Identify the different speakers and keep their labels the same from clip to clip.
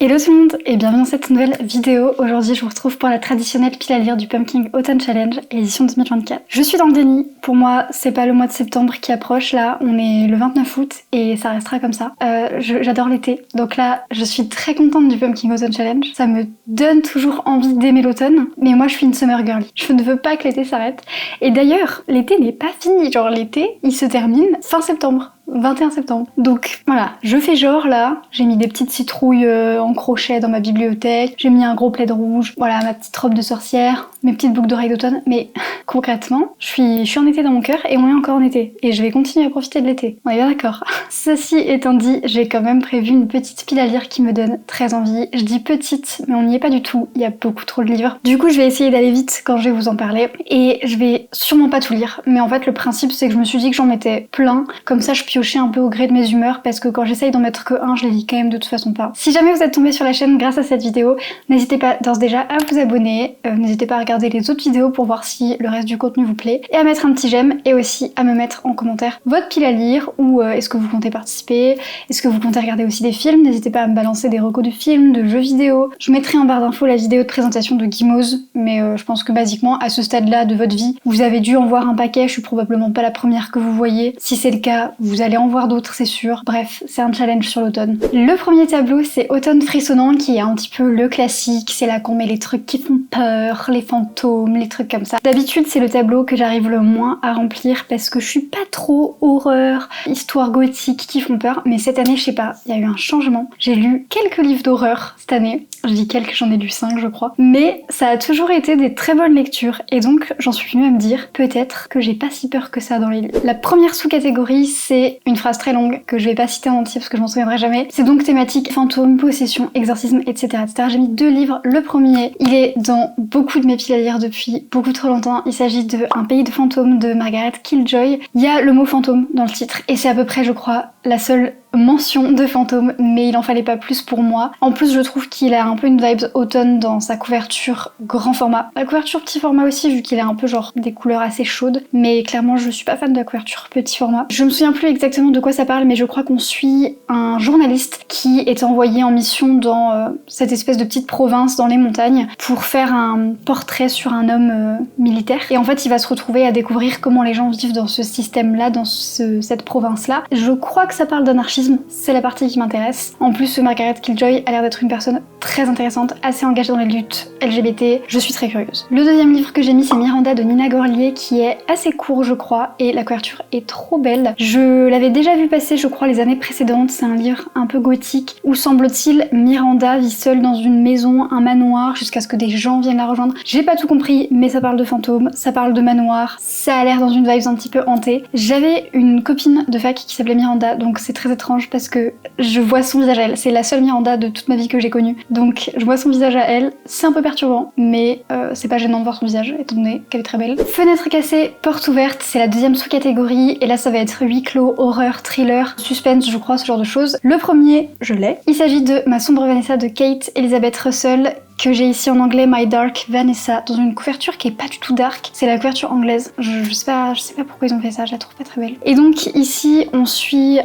Speaker 1: Hello tout le monde et bienvenue dans cette nouvelle vidéo. Aujourd'hui je vous retrouve pour la traditionnelle pile à lire du Pumpkin Autumn Challenge édition 2024. Je suis dans le déni, pour moi c'est pas le mois de septembre qui approche, là on est le 29 août et ça restera comme ça. J'adore l'été, donc là je suis très contente du Pumpkin Autumn Challenge. Ça me donne toujours envie d'aimer l'automne, mais moi je suis une summer girly. Je ne veux pas que l'été s'arrête. Et d'ailleurs l'été n'est pas fini, genre l'été il se termine fin septembre. 21 septembre. Donc voilà, je fais genre là, j'ai mis des petites citrouilles en crochet dans ma bibliothèque, j'ai mis un gros plaid rouge, voilà ma petite robe de sorcière, mes petites boucles d'oreilles d'automne, mais concrètement, je suis en été dans mon cœur et on est encore en été. Et je vais continuer à profiter de l'été. On est bien d'accord. Ceci étant dit, j'ai quand même prévu une petite pile à lire qui me donne très envie. Je dis petite, mais on n'y est pas du tout, il y a beaucoup trop de livres. Du coup, je vais essayer d'aller vite quand je vais vous en parler. Et je vais sûrement pas tout lire, mais en fait le principe c'est que je me suis dit que j'en mettais plein, comme ça je piocher un peu au gré de mes humeurs parce que quand j'essaye d'en mettre que un, je les lis quand même de toute façon pas. Si jamais vous êtes tombé sur la chaîne grâce à cette vidéo, n'hésitez pas d'ores déjà à vous abonner, n'hésitez pas à regarder les autres vidéos pour voir si le reste du contenu vous plaît et à mettre un petit j'aime et aussi à me mettre en commentaire votre pile à lire ou est-ce que vous comptez participer, est-ce que vous comptez regarder aussi des films, n'hésitez pas à me balancer des recos de films, de jeux vidéo. Je mettrai en barre d'infos la vidéo de présentation de Gimose, mais je pense que basiquement à ce stade-là de votre vie, vous avez dû en voir un paquet, je suis probablement pas la première que vous voyez. Si c'est le cas, vous allez en voir d'autres c'est sûr. Bref, c'est un challenge sur l'automne. Le premier tableau c'est Automne frissonnant qui est un petit peu le classique, c'est là qu'on met les trucs qui font peur, les fantômes, les trucs comme ça. D'habitude c'est le tableau que j'arrive le moins à remplir parce que je suis pas trop horreur, histoire gothique qui font peur, mais cette année je sais pas, il y a eu un changement. J'ai lu quelques livres d'horreur cette année, je dis quelques, j'en ai lu 5 je crois, mais ça a toujours été des très bonnes lectures et donc j'en suis venue à me dire peut-être que j'ai pas si peur que ça dans les livres. La première sous-catégorie c'est une phrase très longue que je vais pas citer en entier parce que je m'en souviendrai jamais. C'est donc thématique fantôme, possession, exorcisme, etc. J'ai mis 2 livres. Le premier, il est dans beaucoup de mes piles à lire depuis beaucoup trop longtemps. Il s'agit de Un pays de fantômes de Margaret Killjoy. Il y a le mot fantôme dans le titre et c'est à peu près, je crois, la seule mention de fantôme, mais il en fallait pas plus pour moi. En plus, je trouve qu'il a un peu une vibe automne dans sa couverture grand format. La couverture petit format aussi, vu qu'il a un peu genre des couleurs assez chaudes, mais clairement je suis pas fan de la couverture petit format. Je me souviens plus exactement de quoi ça parle, mais je crois qu'on suit un journaliste qui est envoyé en mission dans cette espèce de petite province dans les montagnes pour faire un portrait sur un homme militaire. Et en fait, il va se retrouver à découvrir comment les gens vivent dans ce système-là, dans cette province-là. Je crois que ça parle d'anarchisme, c'est la partie qui m'intéresse. En plus, Margaret Killjoy a l'air d'être une personne très intéressante, assez engagée dans les luttes LGBT. Je suis très curieuse. Le deuxième livre que j'ai mis, c'est Miranda de Nina Gorlier, qui est assez court, je crois, et la couverture est trop belle. Je l'avais déjà vu passer, je crois, les années précédentes. C'est un livre un peu gothique où, semble-t-il, Miranda vit seule dans une maison, un manoir, jusqu'à ce que des gens viennent la rejoindre. J'ai pas tout compris, mais ça parle de fantômes, ça parle de manoir, ça a l'air dans une vibe un petit peu hantée. J'avais une copine de fac qui s'appelait Miranda, donc c'est très étrange parce que je vois son visage à elle. C'est la seule Miranda de toute ma vie que j'ai connue. Donc je vois son visage à elle. C'est un peu perturbant, mais c'est pas gênant de voir son visage, étant donné qu'elle est très belle. Fenêtre cassée, porte ouverte, c'est la deuxième sous-catégorie. Et là, ça va être huis clos, horreur, thriller, suspense, je crois, ce genre de choses. Le premier, je l'ai. Il s'agit de Ma sombre Vanessa de Kate Elizabeth Russell, que j'ai ici en anglais My Dark Vanessa, dans une couverture qui est pas du tout dark, c'est la couverture anglaise. Je sais pas pourquoi ils ont fait ça, je la trouve pas très belle. Et donc ici on suit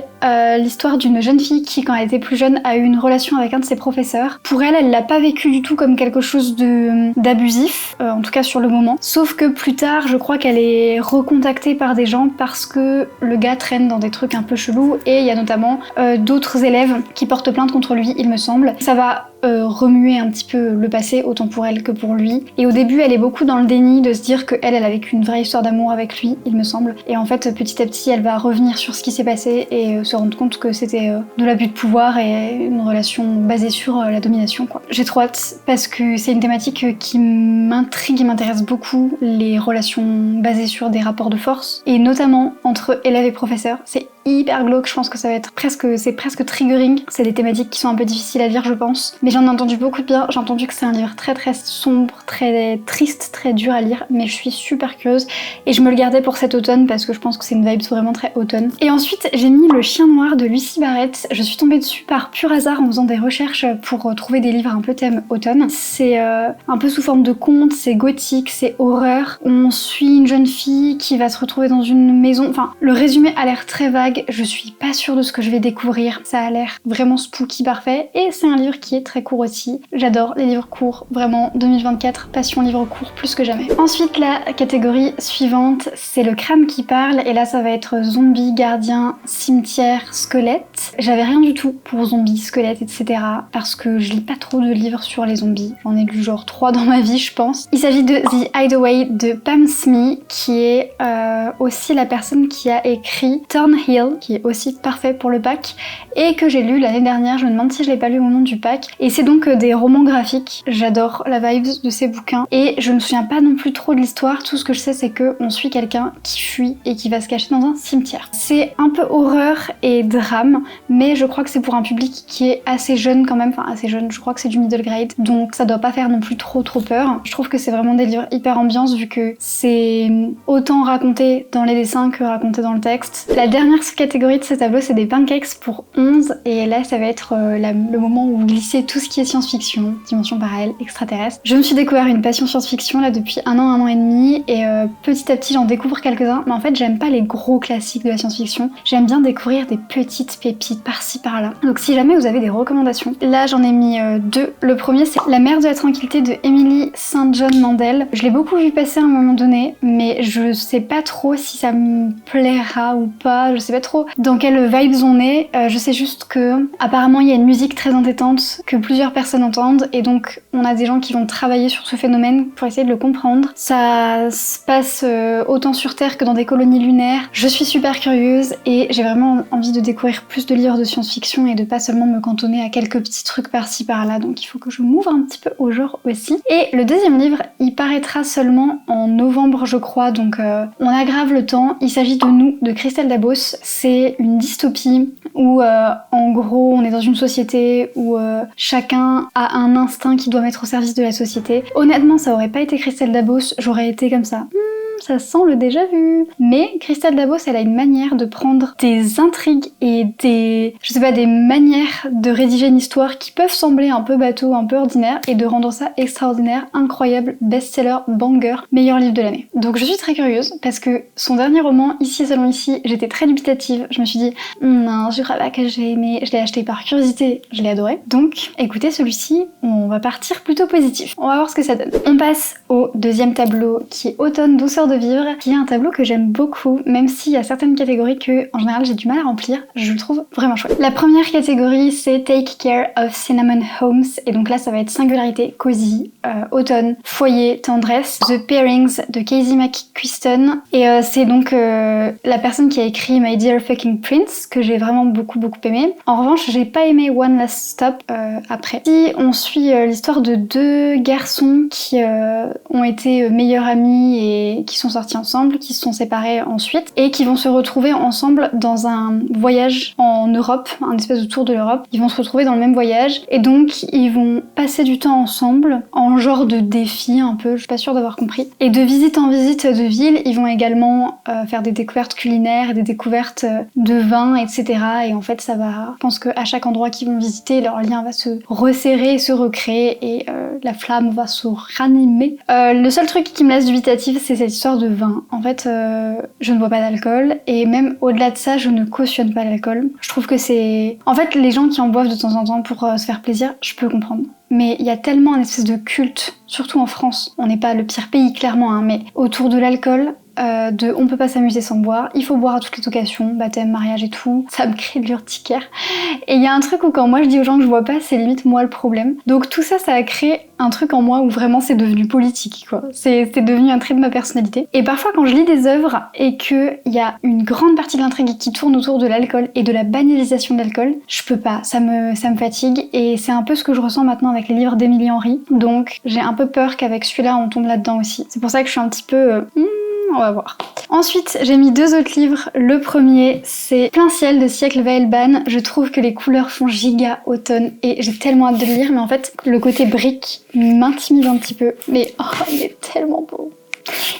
Speaker 1: l'histoire d'une jeune fille qui, quand elle était plus jeune, a eu une relation avec un de ses professeurs. Pour elle, elle l'a pas vécu du tout comme quelque chose d'abusif, en tout cas sur le moment. Sauf que plus tard, je crois qu'elle est recontactée par des gens parce que le gars traîne dans des trucs un peu chelous et il y a notamment d'autres élèves qui portent plainte contre lui, il me semble. Ça va remuer un petit peu le passé, autant pour elle que pour lui. Et au début, elle est beaucoup dans le déni de se dire qu'elle a vécu une vraie histoire d'amour avec lui, il me semble. Et en fait, petit à petit, elle va revenir sur ce qui s'est passé et se rendre compte que c'était de l'abus de pouvoir et une relation basée sur la domination, quoi. J'ai trop hâte parce que c'est une thématique qui m'intrigue et m'intéresse beaucoup, les relations basées sur des rapports de force, et notamment entre élèves et professeurs. C'est hyper glauque, je pense que ça va être c'est presque triggering. C'est des thématiques qui sont un peu difficiles à lire, je pense. Mais j'en ai entendu beaucoup de bien, j'ai entendu que c'est un livre très très sombre, très triste, très dur à lire, mais je suis super curieuse et je me le gardais pour cet automne parce que je pense que c'est une vibe vraiment très automne. Et ensuite, j'ai mis Le Chien Noir de Lucy Barrett. Je suis tombée dessus par pur hasard en faisant des recherches pour trouver des livres un peu thème automne. C'est un peu sous forme de conte, c'est gothique, c'est horreur. On suit une jeune fille qui va se retrouver dans une maison, enfin le résumé a l'air très vague, vague, je suis pas sûre de ce que je vais découvrir, ça a l'air vraiment spooky parfait et c'est un livre qui est très court aussi. J'adore les livres courts, vraiment 2024, passion livre court plus que jamais. Ensuite la catégorie suivante, c'est le crâne qui parle et là ça va être zombie, gardien, cimetière, squelette. J'avais rien du tout pour zombies, squelettes, etc. parce que je lis pas trop de livres sur les zombies. J'en ai lu genre 3 dans ma vie je pense. Il s'agit de The Hideaway de Pam Smee qui est aussi la personne qui a écrit Thornhill, qui est aussi parfait pour le pack et que j'ai lu l'année dernière. Je me demande si je l'ai pas lu au moment du pack. Et c'est donc des romans graphiques. J'adore la vibe de ces bouquins et je me souviens pas non plus trop de l'histoire. Tout ce que je sais c'est que on suit quelqu'un qui fuit et qui va se cacher dans un cimetière. C'est un peu horreur et drame, mais je crois que c'est pour un public qui est assez jeune quand même, enfin assez jeune, je crois que c'est du middle grade, donc ça doit pas faire non plus trop peur. Je trouve que c'est vraiment des livres hyper ambiance vu que c'est autant raconté dans les dessins que raconté dans le texte. La dernière sous-catégorie de ce tableau c'est des pancakes pour 11 et là ça va être le moment où vous glissez tout ce qui est science-fiction, dimension parallèle, extraterrestre. Je me suis découvert une passion science-fiction là depuis un an et demi et petit à petit j'en découvre quelques-uns, mais en fait j'aime pas les gros classiques de la science-fiction, j'aime bien découvrir des petites pépites par-ci par-là. Donc si jamais vous avez des recommandations, là j'en ai mis deux. Le premier c'est La mer de la tranquillité de Emily St. John Mandel. Je l'ai beaucoup vu passer à un moment donné, mais je sais pas trop si ça me plaira ou pas, je sais pas trop dans quelle vibes on est. Je sais juste que apparemment il y a une musique très entêtante que plusieurs personnes entendent et donc on a des gens qui vont travailler sur ce phénomène pour essayer de le comprendre. Ça se passe autant sur Terre que dans des colonies lunaires. Je suis super curieuse et j'ai vraiment envie de découvrir plus de livres de science-fiction et de pas seulement me cantonner à quelques petits trucs par-ci par-là, donc il faut que je m'ouvre un petit peu au genre aussi. Et le deuxième livre, il paraîtra seulement en novembre je crois, donc on a grave le temps. Il s'agit de Nous de Christelle Dabos. C'est une dystopie où en gros on est dans une société où chacun a un instinct qui doit mettre au service de la société. Honnêtement ça aurait pas été Christelle Dabos, j'aurais été comme ça. Ça sent le déjà vu. Mais Christelle Dabos, elle a une manière de prendre des intrigues et des manières de rédiger une histoire qui peuvent sembler un peu bateau, un peu ordinaire, et de rendre ça extraordinaire, incroyable, best-seller, banger, meilleur livre de l'année. Donc je suis très curieuse parce que son dernier roman, Ici selon ici, j'étais très dubitative. Je me suis dit, non, je crois pas que j'ai aimé. Je l'ai acheté par curiosité, je l'ai adoré. Donc écoutez, celui-ci, on va partir plutôt positif. On va voir ce que ça donne. On passe au deuxième tableau qui est Automne, douceur de vivre, qui est un tableau que j'aime beaucoup, même s'il y a certaines catégories que, en général, j'ai du mal à remplir. Je le trouve vraiment chouette. La première catégorie, c'est Take Care of Cinnamon Homes, et donc là, ça va être singularité, cosy, automne, foyer, tendresse, The Pairings de Casey McQuiston, et c'est donc la personne qui a écrit My Dear Fucking Prince, que j'ai vraiment beaucoup aimé. En revanche, j'ai pas aimé One Last Stop après. Si on suit l'histoire de deux garçons qui ont été meilleurs amis et qui sont sortis ensemble, qui se sont séparés ensuite et qui vont se retrouver ensemble dans un voyage en Europe, un espèce de tour de l'Europe. Ils vont se retrouver dans le même voyage et donc ils vont passer du temps ensemble en genre de défi un peu, je suis pas sûre d'avoir compris. Et de visite en visite de ville, ils vont également faire des découvertes culinaires, des découvertes de vin, etc. Et en fait ça va, je pense qu'à chaque endroit qu'ils vont visiter, leur lien va se resserrer, se recréer et la flamme va se ranimer. Le seul truc qui me laisse dubitative, c'est cette histoire de vin. En fait, je ne bois pas d'alcool et même au-delà de ça, je ne cautionne pas l'alcool. Je trouve que c'est... En fait, les gens qui en boivent de temps en temps pour se faire plaisir, je peux comprendre. Mais il y a tellement un espèce de culte, surtout en France. On n'est pas le pire pays, clairement, hein, mais autour de l'alcool, on peut pas s'amuser sans boire, il faut boire à toutes les occasions, baptême, mariage et tout, ça me crée de l'urticaire. Et il y a un truc où quand moi je dis aux gens que je bois pas, c'est limite moi le problème. Donc tout ça, ça a créé un truc en moi où vraiment c'est devenu politique, quoi. C'est devenu un trait de ma personnalité. Et parfois quand je lis des œuvres et qu'il y a une grande partie de l'intrigue qui tourne autour de l'alcool et de la banalisation de l'alcool, je peux pas, ça me fatigue et c'est un peu ce que je ressens maintenant avec les livres d'Emily Henry. Donc j'ai un peu peur qu'avec celui-là on tombe là-dedans aussi. C'est pour ça que je suis un petit peu... on va voir. Ensuite, j'ai mis deux autres livres. Le premier, c'est Plein ciel de Siècle Vailban. Je trouve que les couleurs font giga automne et j'ai tellement hâte de le lire, mais en fait, le côté brique m'intimide un petit peu. Mais oh, il est tellement beau.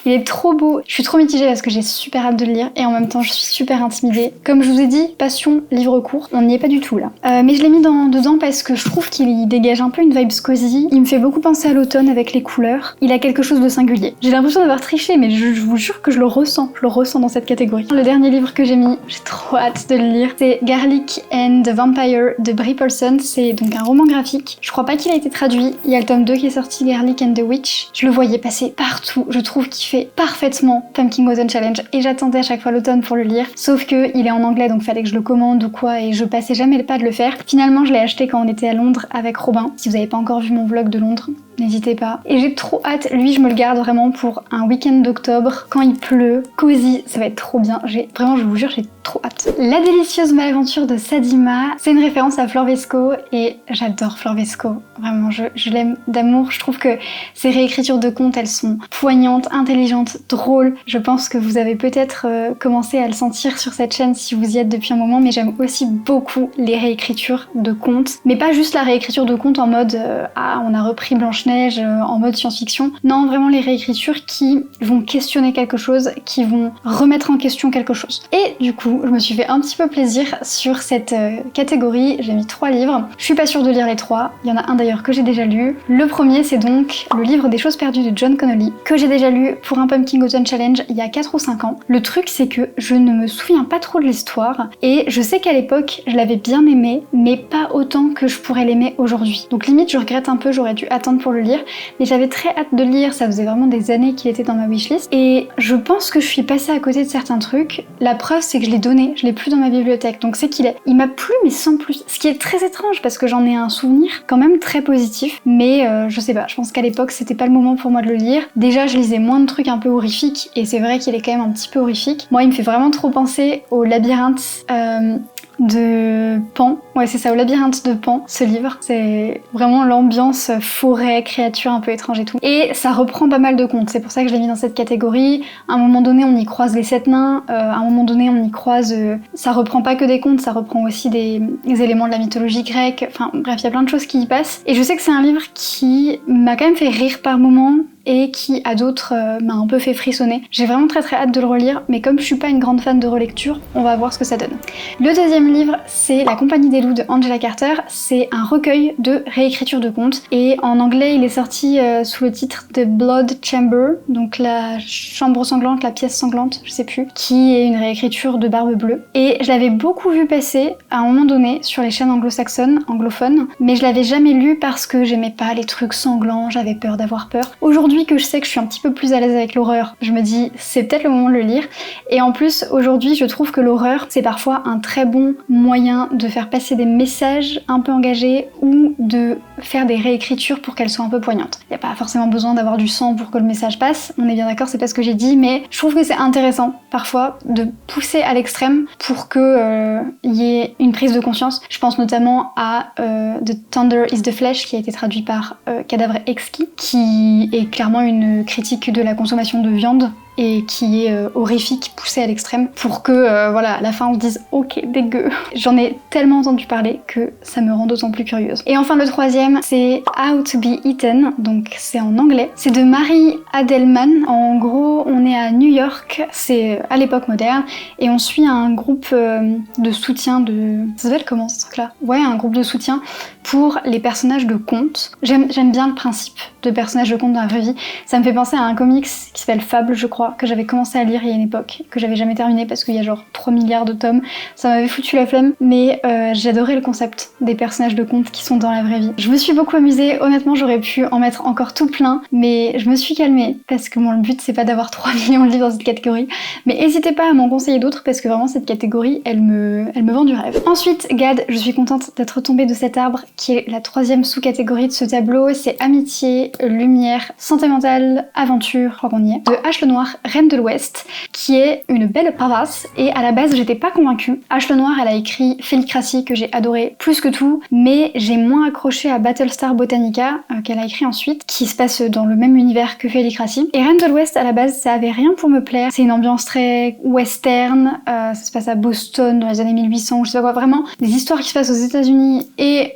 Speaker 1: Il est trop beau. Je suis trop mitigée parce que j'ai super hâte de le lire et en même temps je suis super intimidée. Comme je vous ai dit, passion, livre court, on n'y est pas du tout là. Mais je l'ai mis dedans parce que je trouve qu'il dégage un peu une vibe cozy. Il me fait beaucoup penser à l'automne avec les couleurs. Il a quelque chose de singulier. J'ai l'impression d'avoir triché mais je vous jure que je le ressens. Je le ressens dans cette catégorie. Le dernier livre que j'ai mis, j'ai trop hâte de le lire, c'est Garlic and the Vampire de Brie Paulson. C'est donc un roman graphique. Je crois pas qu'il a été traduit. Il y a le tome 2 qui est sorti, Garlic and the Witch. Je le voyais passer partout. Je trouve qu'il fait parfaitement Pumpkin Autumn Challenge et j'attendais à chaque fois l'automne pour le lire. Sauf que il est en anglais donc fallait que je le commande ou quoi et je passais jamais le pas de le faire. Finalement je l'ai acheté quand on était à Londres avec Robin. Si vous avez pas encore vu mon vlog de Londres, n'hésitez pas. Et j'ai trop hâte, lui je me le garde vraiment pour un week-end d'octobre, quand il pleut, cosy, ça va être trop bien. Vraiment, je vous jure, j'ai trop hâte. La délicieuse Malaventure de Sadima, c'est une référence à Flor Vesco et j'adore Flor Vesco. Vraiment, je l'aime d'amour. Je trouve que ses réécritures de contes, elles sont poignantes, intelligentes, drôles. Je pense que vous avez peut-être commencé à le sentir sur cette chaîne si vous y êtes depuis un moment, mais j'aime aussi beaucoup les réécritures de contes. Mais pas juste la réécriture de contes en mode ah, on a repris Blanche-Neige en mode science-fiction. Non, vraiment les réécritures qui vont questionner quelque chose, qui vont remettre en question quelque chose. Et du coup, je me suis fait un petit peu plaisir sur cette catégorie. J'ai mis 3 livres. Je suis pas sûre de lire les 3. Il y en a un d'ailleurs que j'ai déjà lu. Le premier, c'est donc le livre des choses perdues de John Connolly, que j'ai déjà lu pour un Pumpkin Autumn Challenge il y a 4 ou 5 ans. Le truc, c'est que je ne me souviens pas trop de l'histoire et je sais qu'à l'époque, je l'avais bien aimé, mais pas autant que je pourrais l'aimer aujourd'hui. Donc limite, je regrette un peu, j'aurais dû attendre pour le lire, mais j'avais très hâte de le lire. Ça faisait vraiment des années qu'il était dans ma wishlist et je pense que je suis passée à côté de certains trucs. La preuve, c'est que je l'ai donné, je l'ai plus dans ma bibliothèque, donc c'est il m'a plu mais sans plus. Ce qui est très étrange parce que j'en ai un souvenir quand même très positif, mais je sais pas, je pense qu'à l'époque c'était pas le moment pour moi de le lire. Déjà je lisais moins de trucs un peu horrifiques et c'est vrai qu'il est quand même un petit peu horrifique. Moi il me fait vraiment trop penser au labyrinthe de Pan. Ouais, c'est ça, au labyrinthe de Pan, ce livre. C'est vraiment l'ambiance forêt, créature un peu étrange et tout. Et ça reprend pas mal de contes, c'est pour ça que je l'ai mis dans cette catégorie. À un moment donné, on y croise les 7 nains, à un moment donné, on y croise... ça reprend pas que des contes, ça reprend aussi des éléments de la mythologie grecque. Enfin, bref, il y a plein de choses qui y passent. Et je sais que c'est un livre qui m'a quand même fait rire par moments, et qui à d'autres m'a un peu fait frissonner. J'ai vraiment très hâte de le relire, mais comme je suis pas une grande fan de relecture, on va voir ce que ça donne. Le deuxième livre, c'est La Compagnie des loups de Angela Carter. C'est un recueil de réécriture de contes, et en anglais il est sorti sous le titre The Blood Chamber, donc la chambre sanglante, la pièce sanglante, je sais plus, qui est une réécriture de Barbe Bleue. Et je l'avais beaucoup vu passer à un moment donné sur les chaînes anglo-saxonnes, anglophones, mais je l'avais jamais lu parce que j'aimais pas les trucs sanglants, j'avais peur d'avoir peur. Aujourd'hui que je sais que je suis un petit peu plus à l'aise avec l'horreur, je me dis c'est peut-être le moment de le lire. Et en plus aujourd'hui je trouve que l'horreur c'est parfois un très bon moyen de faire passer des messages un peu engagés ou de faire des réécritures pour qu'elles soient un peu poignantes. Il n'y a pas forcément besoin d'avoir du sang pour que le message passe, on est bien d'accord, c'est pas ce que j'ai dit, mais je trouve que c'est intéressant parfois de pousser à l'extrême pour que y ait une prise de conscience. Je pense notamment à The Thunder is the Flesh qui a été traduit par Cadavre Exquis, qui est clairement une critique de la consommation de viande et qui est horrifique, poussée à l'extrême, pour que voilà, à la fin on se dise ok, dégueu. J'en ai tellement entendu parler que ça me rend d'autant plus curieuse. Et enfin le troisième, c'est How to be Eaten, donc c'est en anglais. C'est de Marie Adelman. En gros, on est à New York, c'est à l'époque moderne, et on suit un groupe de soutien de... Ça s'appelle comment ce truc-là? Ouais, un groupe de soutien pour les personnages de contes. J'aime bien le principe de personnages de contes dans la vraie vie. Ça me fait penser à un comics qui s'appelle Fable, je crois, que j'avais commencé à lire il y a une époque, que j'avais jamais terminé parce qu'il y a genre 3 milliards de tomes. Ça m'avait foutu la flemme, mais j'adorais le concept des personnages de contes qui sont dans la vraie vie. Je me suis beaucoup amusée, honnêtement j'aurais pu en mettre encore tout plein, mais je me suis calmée parce que bon, le but c'est pas d'avoir 3 millions de livres dans cette catégorie, mais n'hésitez pas à m'en conseiller d'autres parce que vraiment cette catégorie elle me vend du rêve. Ensuite, Gad, je suis contente d'être tombée de cet arbre qui est la 3e sous-catégorie de ce tableau, c'est amitié, lumière, santé mentale, aventure, je crois qu'on y est, de H. Lenoir, Reine de l'Ouest, qui est une belle pavasse, et à la base j'étais pas convaincue. H. Lenoir, elle a écrit Félicratie que j'ai adoré plus que tout, mais j'ai moins accroché à Battlestar Botanica qu'elle a écrit ensuite, qui se passe dans le même univers que Félicratie. Et Reine de l'Ouest, à la base, ça avait rien pour me plaire. C'est une ambiance très western, ça se passe à Boston dans les années 1800, ou je sais pas quoi, vraiment des histoires qui se passent aux États-Unis et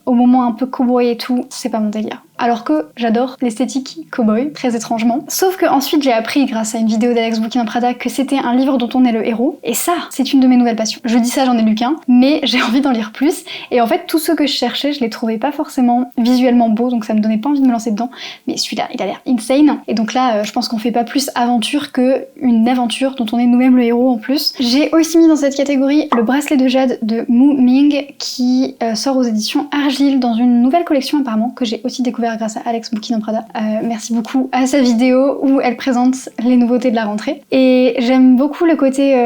Speaker 1: au moment un peu cowboy et tout, c'est pas mon délire. alors que j'adore l'esthétique cowboy, très étrangement. Sauf que ensuite j'ai appris grâce à une vidéo d'Alex Bouquin Prada que c'était un livre dont on est le héros, et ça, c'est une de mes nouvelles passions. Je dis ça, j'en ai lu qu'un, mais j'ai envie d'en lire plus, et en fait tous ceux que je cherchais, je les trouvais pas forcément visuellement beaux, donc ça me donnait pas envie de me lancer dedans, mais celui-là, il a l'air insane, et donc là, je pense qu'on fait pas plus aventure que une aventure dont on est nous-mêmes le héros en plus. J'ai aussi mis dans cette catégorie le bracelet de jade de Mu Ming, qui sort aux éditions Argile dans une nouvelle collection apparemment, que j'ai aussi découvert grâce à Alex Bouquin Prada. Merci beaucoup à sa vidéo où elle présente les nouveautés de la rentrée. Et j'aime beaucoup le côté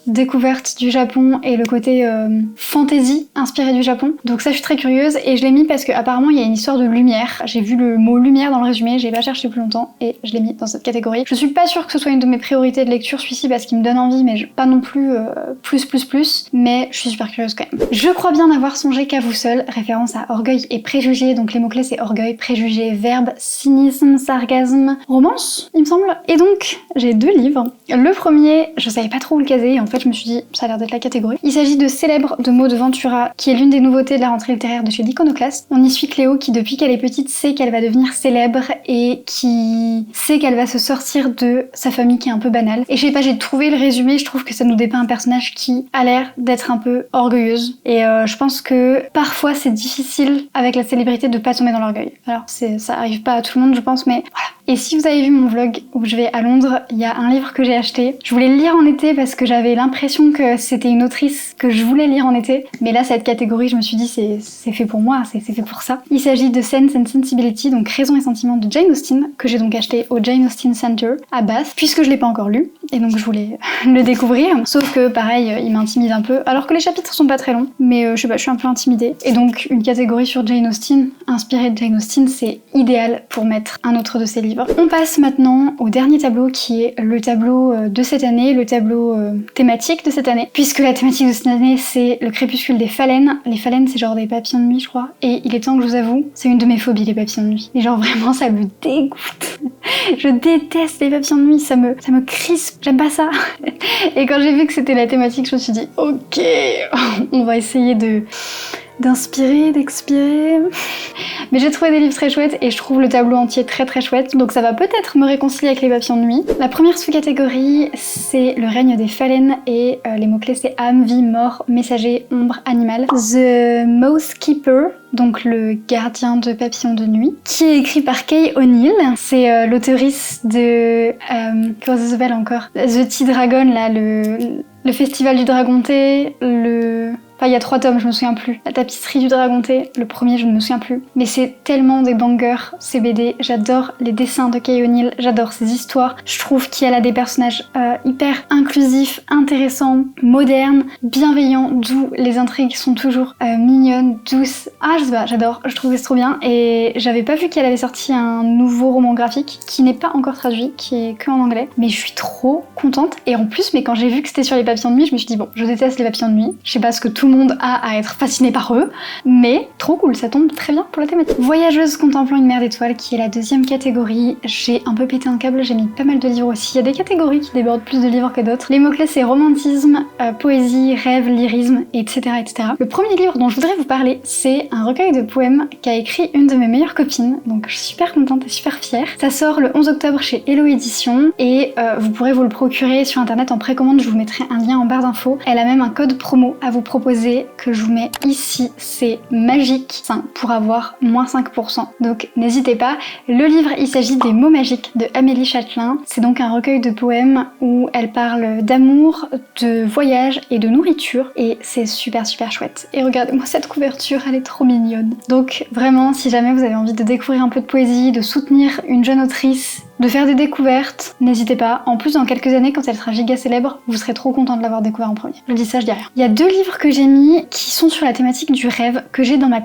Speaker 1: découverte du Japon et le côté fantasy inspiré du Japon. Donc ça, je suis très curieuse et je l'ai mis parce qu'apparemment il y a une histoire de lumière. J'ai vu le mot lumière dans le résumé, j'ai pas cherché plus longtemps et je l'ai mis dans cette catégorie. Je suis pas sûre que ce soit une de mes priorités de lecture celui-ci parce qu'il me donne envie, mais pas non plus plus, mais je suis super curieuse quand même. Je crois bien n'avoir songé qu'à vous seul, référence à orgueil et préjugé, donc les mots-clés c'est orgueil, préjugé, verbe, cynisme, sarcasme, romance, il me semble. Et donc, j'ai 2 livres. Le premier, je savais pas trop où le caser, en fait je me suis dit, ça a l'air d'être la catégorie. Il s'agit de Célèbre de Maud Ventura, qui est l'une des nouveautés de la rentrée littéraire de chez l'Iconoclaste. On y suit Cléo qui, depuis qu'elle est petite, sait qu'elle va devenir célèbre et qui sait qu'elle va se sortir de sa famille qui est un peu banale. Et je sais pas, j'ai trouvé le résumé, je trouve que ça nous dépeint un personnage qui a l'air d'être un peu orgueilleuse. Et je pense que parfois c'est difficile avec la célébrité de pas tomber dans l'orgueil. Alors ça arrive pas à tout le monde je pense, mais voilà. Et si vous avez vu mon vlog où je vais à Londres, il y a un livre que j'ai acheté. Je voulais le lire en été parce que j'avais l'impression que c'était une autrice que je voulais lire en été. Mais là, cette catégorie, je me suis dit, c'est fait pour moi, c'est fait pour ça. Il s'agit de Sense and Sensibility, donc Raison et Sentiment de Jane Austen, que j'ai donc acheté au Jane Austen Center à Bath, puisque je l'ai pas encore lu. Et donc je voulais le découvrir. Sauf que pareil, il m'intimide un peu. Alors que les chapitres sont pas très longs, mais je sais pas, je suis un peu intimidée. Et donc une catégorie sur Jane Austen, inspirée de Jane Austen, c'est idéal pour mettre un autre de ses livres. On passe maintenant au dernier tableau qui est le tableau de cette année, le tableau thématique de cette année, puisque la thématique de cette année c'est le crépuscule des phalènes. Les phalènes c'est genre des papillons de nuit je crois, et il est temps que je vous avoue, c'est une de mes phobies les papillons de nuit. Et genre vraiment ça me dégoûte. Je déteste les papillons de nuit, ça me crispe, j'aime pas ça. Et quand j'ai vu que c'était la thématique, je me suis dit ok, on va essayer d'inspirer, d'expirer. Mais j'ai trouvé des livres très chouettes et je trouve le tableau entier très très chouette, donc ça va peut-être me réconcilier avec les papillons de nuit. La première sous-catégorie c'est le règne des phalènes et les mots-clés c'est âme, vie, mort, messager, ombre, animal. The Mouse Keeper, donc le gardien de papillons de nuit, qui est écrit par Kay O'Neill. C'est l'auteurice de... comment ça s'appelle encore, The Tea Dragon, là, le festival du dragon thé, Enfin, il y a 3 tomes, je me souviens plus. La tapisserie du dragon thé, le premier, je ne me souviens plus. Mais c'est tellement des bangers, ces BD. J'adore les dessins de Kay O'Neill, j'adore ses histoires. Je trouve qu'elle a des personnages hyper inclusifs, intéressants, modernes, bienveillants, d'où les intrigues sont toujours mignonnes, douces. Ah, je sais pas, j'adore, je trouve que c'est trop bien. Et j'avais pas vu qu'elle avait sorti un nouveau roman graphique qui n'est pas encore traduit, qui est que en anglais. Mais je suis trop contente. Et en plus, mais quand j'ai vu que c'était sur les papillons de nuit, je me suis dit bon, je déteste les papillons de nuit. Je sais pas ce que tout le monde a à être fasciné par eux, mais trop cool, ça tombe très bien pour la thématique. Voyageuse contemplant une mer d'étoiles, qui est la deuxième catégorie. J'ai un peu pété un câble, j'ai mis pas mal de livres aussi. Il y a des catégories qui débordent plus de livres que d'autres. Les mots-clés c'est romantisme, poésie, rêve, lyrisme, etc., etc. Le premier livre dont je voudrais vous parler, c'est un recueil de poèmes qu'a écrit une de mes meilleures copines, donc je suis super contente et super fière. Ça sort le 11 octobre chez Hello Éditions et vous pourrez vous le procurer sur internet en précommande, je vous mettrai un lien en barre d'infos. Elle a même un code promo à vous proposer que je vous mets ici, c'est magique pour avoir moins 5%. Donc n'hésitez pas. Le livre, il s'agit des mots magiques de Amélie Châtelain. C'est donc un recueil de poèmes où elle parle d'amour, de voyage et de nourriture et c'est super chouette. Et regardez-moi cette couverture, elle est trop mignonne. Donc vraiment, si jamais vous avez envie de découvrir un peu de poésie, de soutenir une jeune autrice, de faire des découvertes, n'hésitez pas. En plus, dans quelques années, quand elle sera giga célèbre, vous serez trop content de l'avoir découvert en premier. Je dis ça, je dis rien. Il y a 2 livres que j'ai mis qui sont sur la thématique du rêve, que j'ai dans ma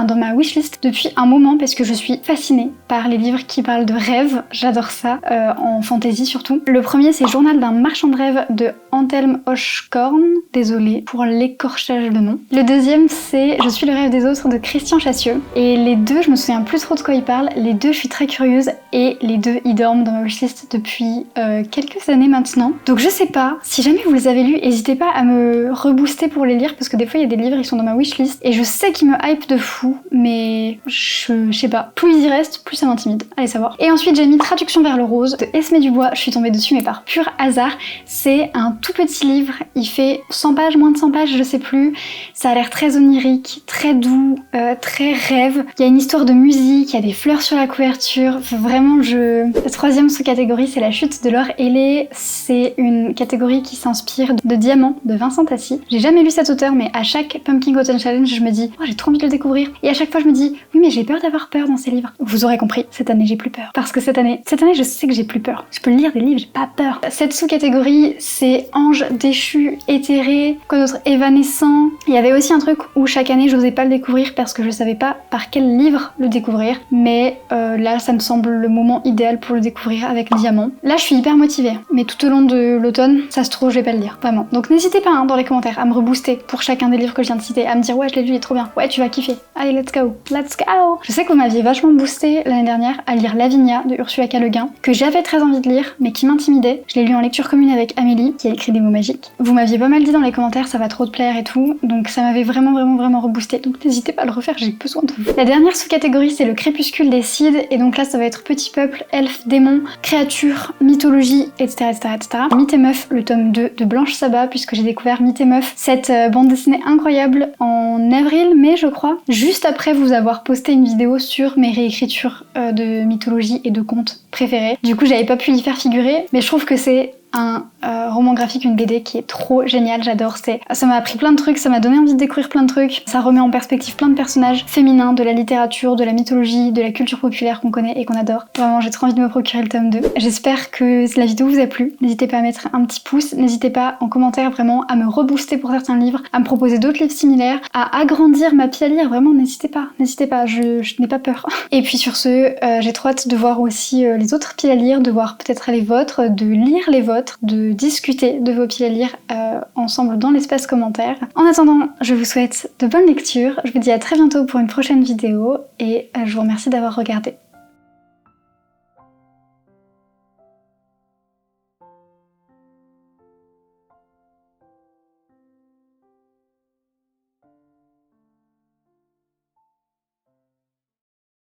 Speaker 1: dans ma wishlist depuis un moment parce que je suis fascinée par les livres qui parlent de rêve. J'adore ça, en fantasy surtout. Le premier, c'est Journal d'un marchand de rêve de Antelme Hochkorn, désolée pour l'écorchage de nom. Le deuxième c'est Je suis le rêve des autres de Christian Chassieux. Et les deux, je me souviens plus trop de quoi ils parlent, les deux je suis très curieuse et les deux ils dorment dans ma wishlist depuis quelques années maintenant. Donc je sais pas, si jamais vous les avez lus, n'hésitez pas à me rebooster pour les lire parce que des fois il y a des livres, ils sont dans ma wishlist et je sais qu'ils me hype de fou, mais je sais pas. Plus ils y restent, plus ça m'intimide. Allez savoir. Et ensuite j'ai mis Traduction vers le rose de Esmé Dubois. Je suis tombée dessus mais par pur hasard. C'est un tout petit livre, il fait 100 pages, moins de 100 pages, je sais plus. Ça a l'air très onirique, très doux, très rêve. Il y a une histoire de musique, il y a des fleurs sur la couverture. Vraiment, la troisième sous-catégorie, c'est La chute de Laure Hellé. C'est une catégorie qui s'inspire de Diamant de Vincent Tassi. J'ai jamais lu cet auteur, mais à chaque Pumpkin Autumn Challenge, je me dis oh, j'ai trop envie de le découvrir. Et à chaque fois, je me dis oui, mais j'ai peur d'avoir peur dans ces livres. Vous aurez compris, cette année, j'ai plus peur. Parce que cette année, je sais que j'ai plus peur. Je peux lire des livres, j'ai pas peur. Cette sous-catégorie, c'est Ange déchu, éthéré, quoi d'autre, évanescent. Il y avait aussi un truc où chaque année, j'osais pas le découvrir parce que je savais pas par quel livre le découvrir. Mais là, ça me semble le moment idéal pour le découvrir avec Diamant. Là, je suis hyper motivée. Mais tout au long de l'automne, ça se trouve, je vais pas le lire. Vraiment. Donc n'hésitez pas dans les commentaires à me rebooster pour chacun des livres que je viens de citer, à me dire ouais, je l'ai lu, il est trop bien. Ouais, tu vas kiffer. Allez, let's go. Let's go. Je sais que vous m'aviez vachement boosté l'année dernière à lire Lavinia de Ursula K. Le Guin, que j'avais très envie de lire, mais qui m'intimidait. Je l'ai lu en lecture commune avec Amélie, qui a écrit des mots magiques. Vous m'aviez pas mal dit dans les commentaires, ça va trop te plaire et tout. Donc ça m'avait vraiment reboosté. Donc n'hésitez pas à le refaire, j'ai besoin de vous. La dernière sous-catégorie, c'est le crépuscule des Cides. Et donc là, ça va être petit peuple, elfe, démon, créature, mythologie, etc. Mythe et Meuf, le tome 2 de Blanche Sabat, puisque j'ai découvert Mythe et Meuf, cette bande dessinée incroyable en avril-mai, je crois, juste après vous avoir posté une vidéo sur mes réécritures de mythologie et de contes préférés. Du coup, j'avais pas pu y faire figurer, mais je trouve que c'est un roman graphique, une BD qui est trop génial, j'adore. Ça m'a appris plein de trucs, ça m'a donné envie de découvrir plein de trucs, ça remet en perspective plein de personnages féminins, de la littérature, de la mythologie, de la culture populaire qu'on connaît et qu'on adore. Vraiment, j'ai trop envie de me procurer le tome 2. J'espère que la vidéo vous a plu, n'hésitez pas à mettre un petit pouce, n'hésitez pas en commentaire vraiment à me rebooster pour certains livres, à me proposer d'autres livres similaires, à agrandir ma pile à lire, vraiment n'hésitez pas, je n'ai pas peur. Et puis sur ce, j'ai trop hâte de voir aussi les autres piles à lire, de voir peut-être les vôtres, de lire les vôtres, de discuter de vos piles à lire ensemble dans l'espace commentaire. En attendant, je vous souhaite de bonnes lectures, je vous dis à très bientôt pour une prochaine vidéo et je vous remercie d'avoir regardé.